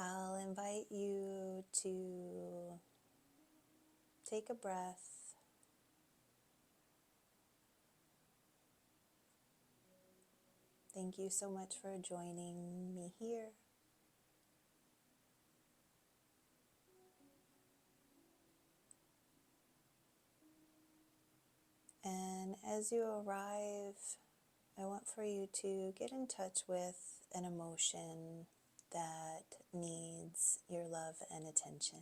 I'll invite you to take a breath. Thank you so much for joining me here. And as you arrive, I want for you to get in touch with an emotion that needs your love and attention.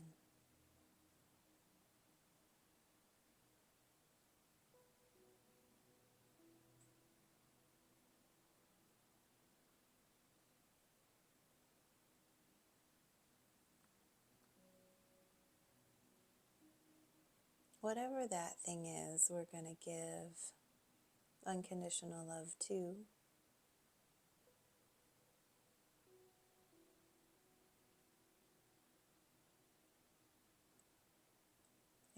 Whatever that thing is, we're going to give unconditional love to.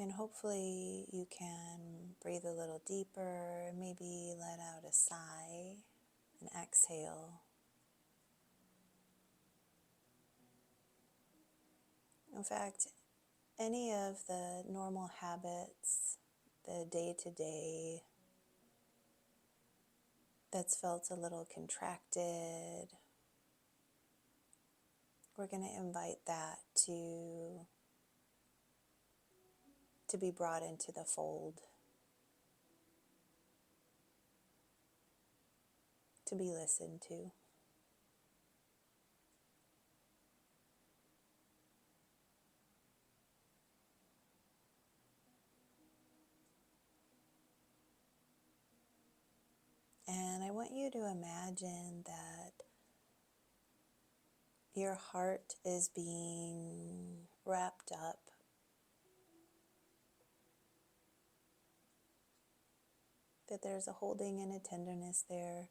And hopefully you can breathe a little deeper, maybe let out a sigh, an exhale. In fact, any of the normal habits, the day-to-day that's felt a little contracted, we're going to invite that to be brought into the fold, to be listened to. And I want you to imagine that your heart is being wrapped up that there's a holding and a tenderness there.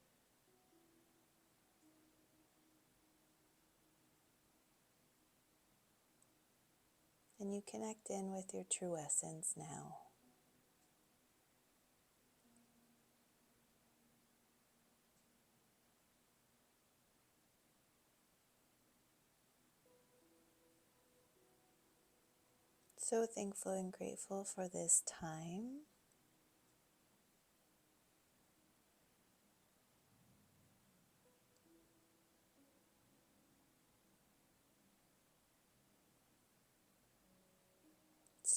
And you connect in with your true essence now. So thankful and grateful for this time.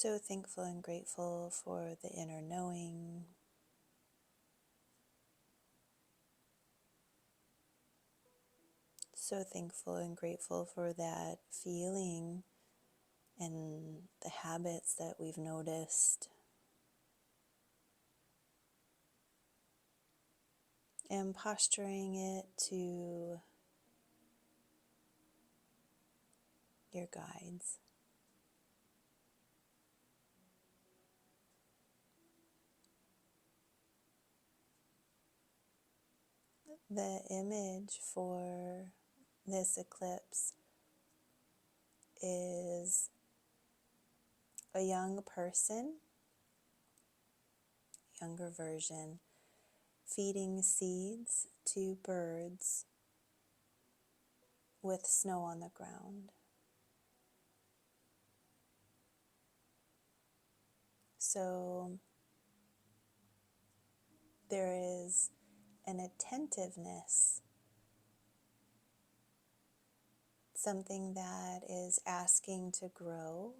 So thankful and grateful for the inner knowing. So thankful and grateful for that feeling and the habits that we've noticed. And posturing it to your guides. The image for this eclipse is a young person, younger version, feeding seeds to birds with snow on the ground. So there is an attentiveness, something that is asking to grow,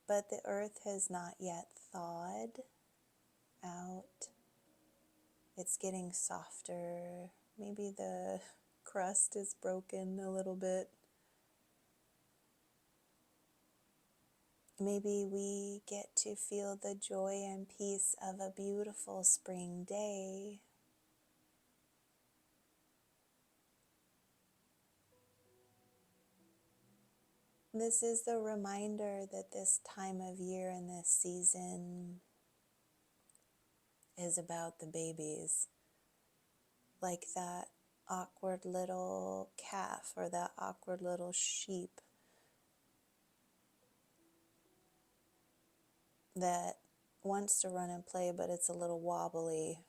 but the earth has not yet thawed out. It's getting softer. Maybe the crust is broken a little bit. Maybe we get to feel the joy and peace of a beautiful spring day. This is the reminder that this time of year and this season is about the babies. Like that awkward little calf or that awkward little sheep that wants to run and play, but it's a little wobbly.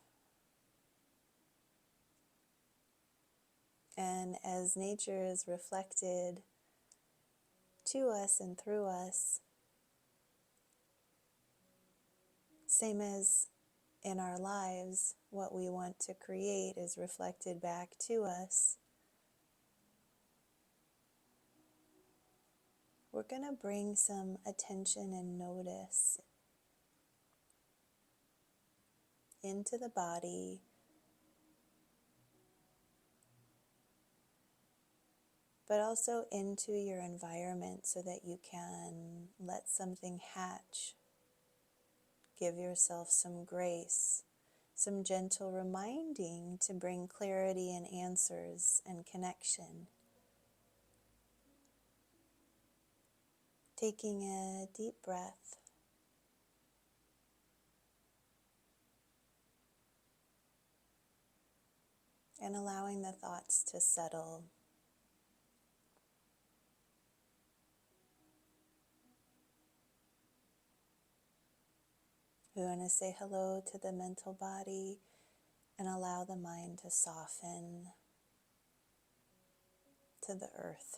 And as nature is reflected to us and through us, same as in our lives, what we want to create is reflected back to us. We're going to bring some attention and notice into the body, but also into your environment so that you can let something hatch. Give yourself some grace, some gentle reminding to bring clarity and answers and connection. Taking a deep breath. And allowing the thoughts to settle. We want to say hello to the mental body and allow the mind to soften to the earth.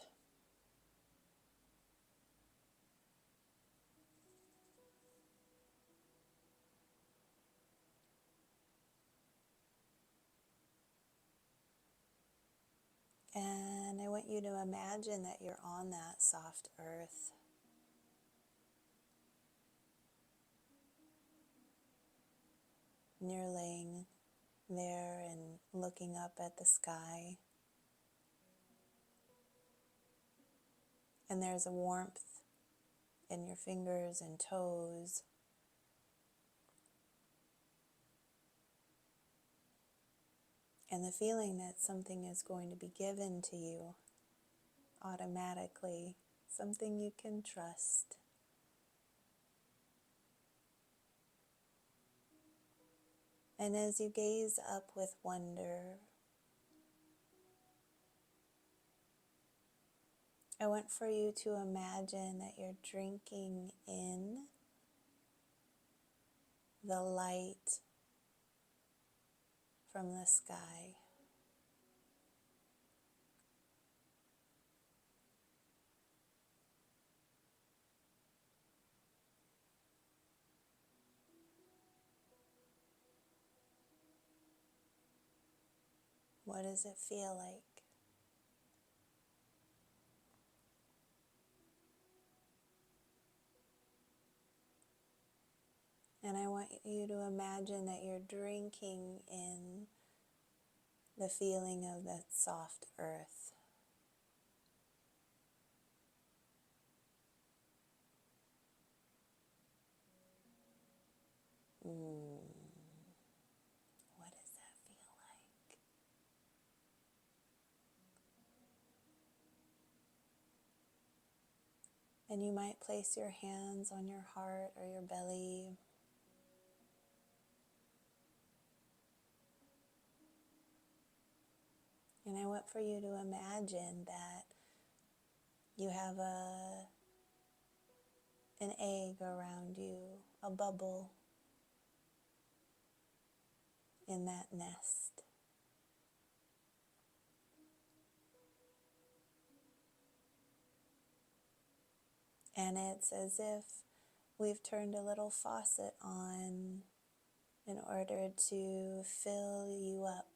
And I want you to imagine that you're on that soft earth. And you're laying there and looking up at the sky. And there's a warmth in your fingers and toes. And the feeling that something is going to be given to you automatically, something you can trust. And as you gaze up with wonder, I want for you to imagine that you're drinking in the light from the sky. What does it feel like? And I want you to imagine that you're drinking in the feeling of that soft earth. What does that feel like? And you might place your hands on your heart or your belly. And I want for you to imagine that you have an egg around you, a bubble in that nest. And it's as if we've turned a little faucet on in order to fill you up.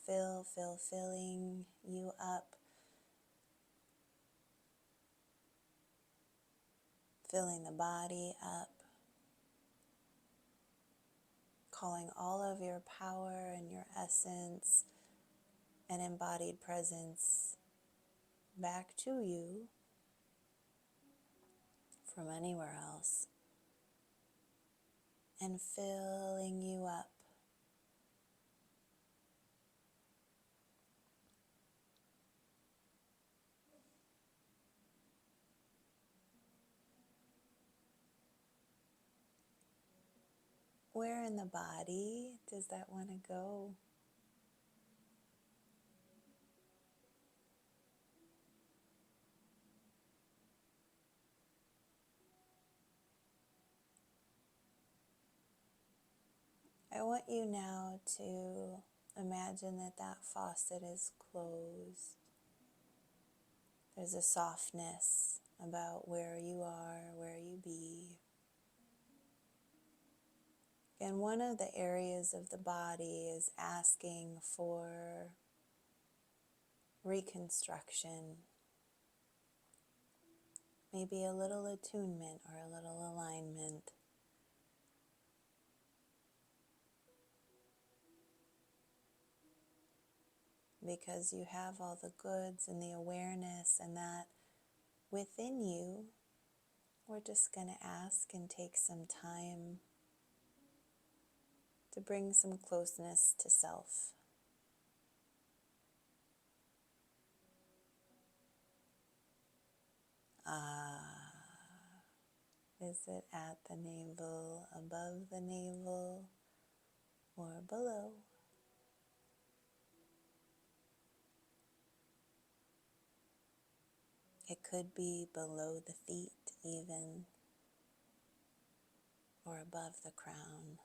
Filling you up. Filling the body up. Calling all of your power and your essence and embodied presence back to you from anywhere else. And filling you up. Where in the body does that want to go? I want you now to imagine that that faucet is closed. There's a softness about where you are, where you be. And one of the areas of the body is asking for reconstruction, maybe a little attunement or a little alignment. Because you have all the goods and the awareness, and that within you, we're just going to ask and take some time to bring some closeness to self. Is it at the navel, above the navel, or below? It could be below the feet even, or above the crown.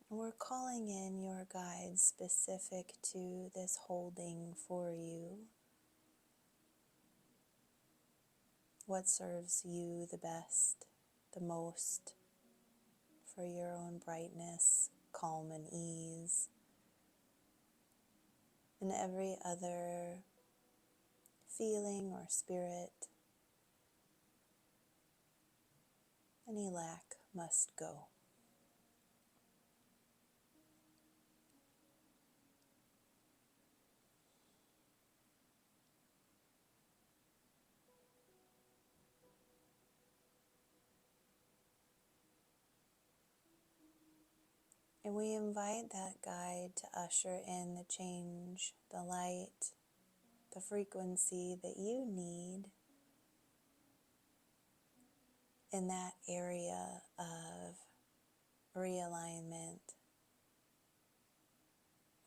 We're calling in your guides specific to this holding for you. What serves you the best, the most, for your own brightness, calm and ease, and every other feeling or spirit. Any lack must go. And we invite that guide to usher in the change, the light, the frequency that you need in that area of realignment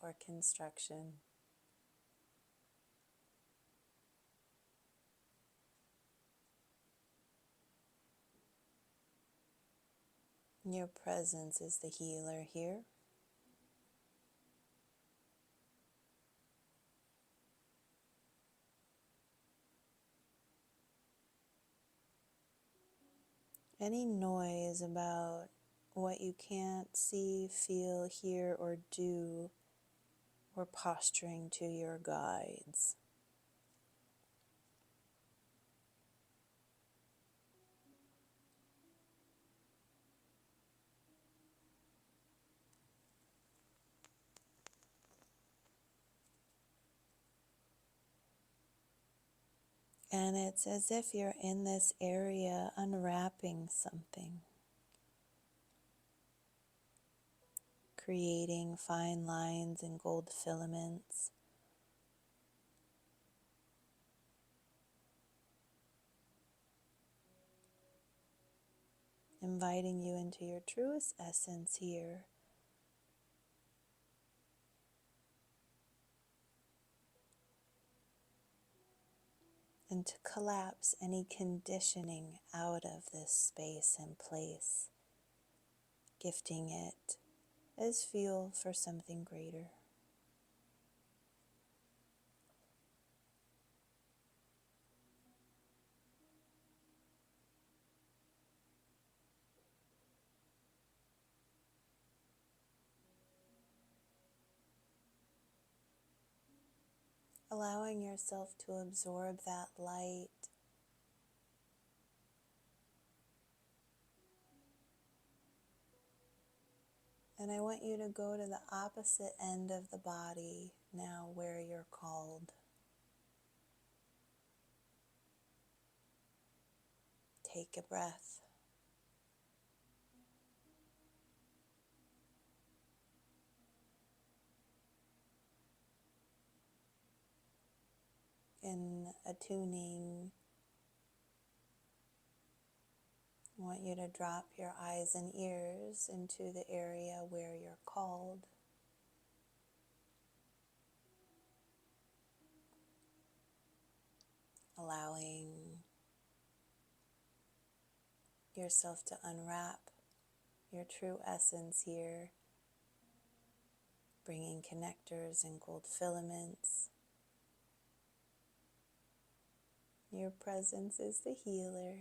or construction. Your presence is the healer here. Any noise about what you can't see, feel, hear, or do, we're posturing to your guides. And it's as if you're in this area unwrapping something, creating fine lines and gold filaments, inviting you into your truest essence here. And to collapse any conditioning out of this space and place, gifting it as fuel for something greater. Allowing yourself to absorb that light. And I want you to go to the opposite end of the body now, where you're called. Take a breath. In attuning, I want you to drop your eyes and ears into the area where you're called. Allowing yourself to unwrap your true essence here, bringing connectors and gold filaments. Your presence is the healer.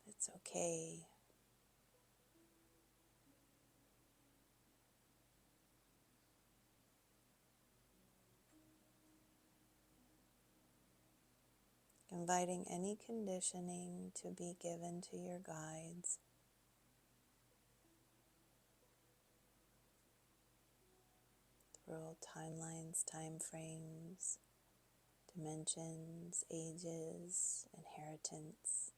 It's okay. Inviting any conditioning to be given to your guides. Through timelines, time frames, dimensions, ages, inheritance.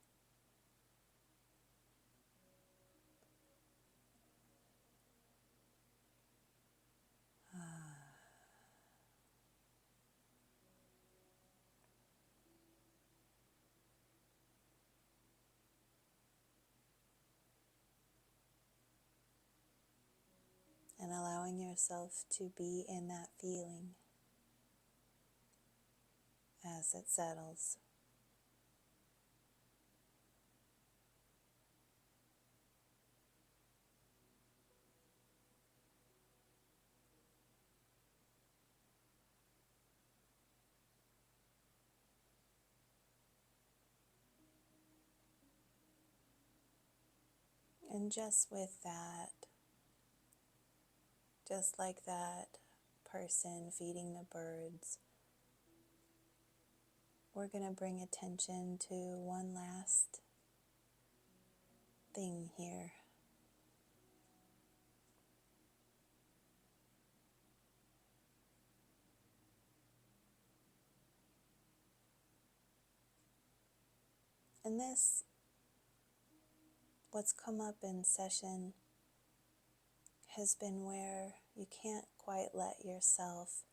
And allowing yourself to be in that feeling as it settles. And just with that, just like that person feeding the birds, we're going to bring attention to one last thing here. And this, what's come up in session, has been where you can't quite let yourself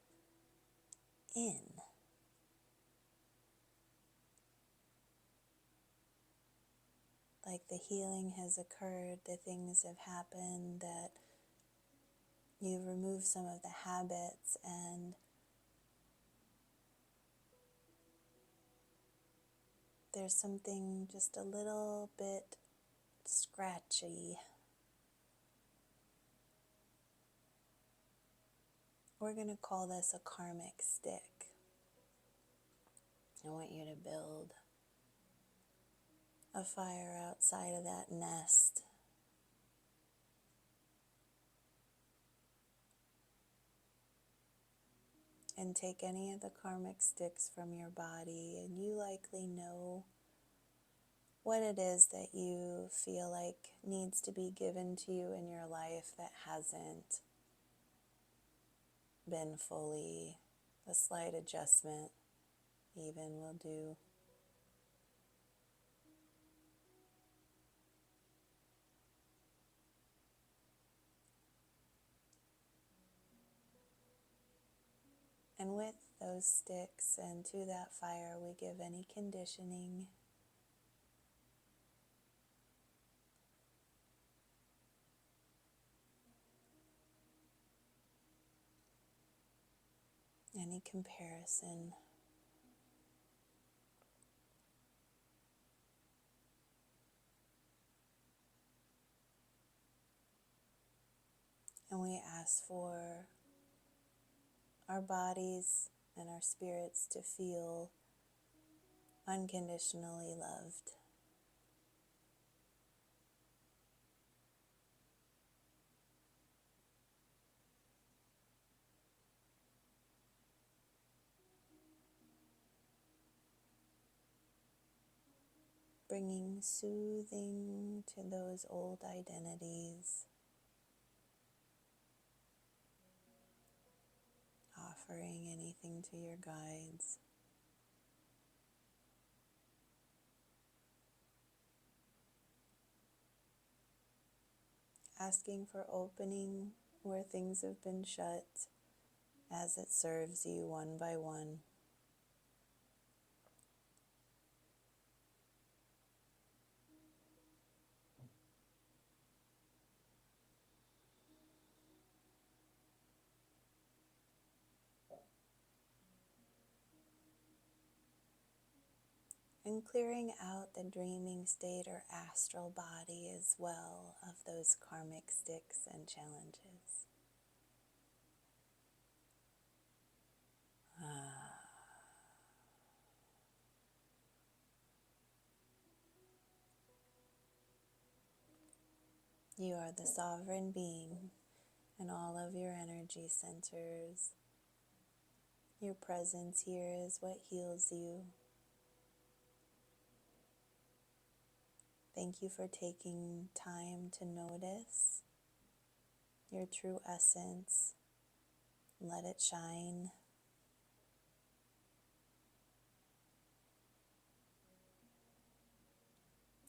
in. Like the healing has occurred, the things have happened, that you've removed some of the habits, and there's something just a little bit scratchy. We're going to call this a karmic stick. I want you to build a fire outside of that nest. And take any of the karmic sticks from your body, and you likely know what it is that you feel like needs to be given to you in your life that hasn't been fully. A slight adjustment even will do. And with those sticks and to that fire, we give any conditioning, any comparison. And we ask for our bodies and our spirits to feel unconditionally loved. Bringing soothing to those old identities. Offering anything to your guides. Asking for opening where things have been shut as it serves you one by one. and clearing out the dreaming state or astral body as well of those karmic sticks and challenges. You are the sovereign being, and all of your energy centers. Your presence here is what heals you. Thank you for taking time to notice your true essence. Let it shine.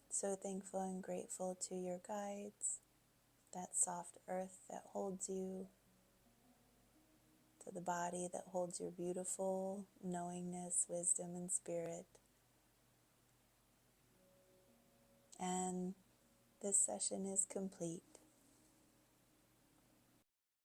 So thankful and grateful to your guides, that soft earth that holds you, to the body that holds your beautiful knowingness, wisdom, and spirit. And this session is complete.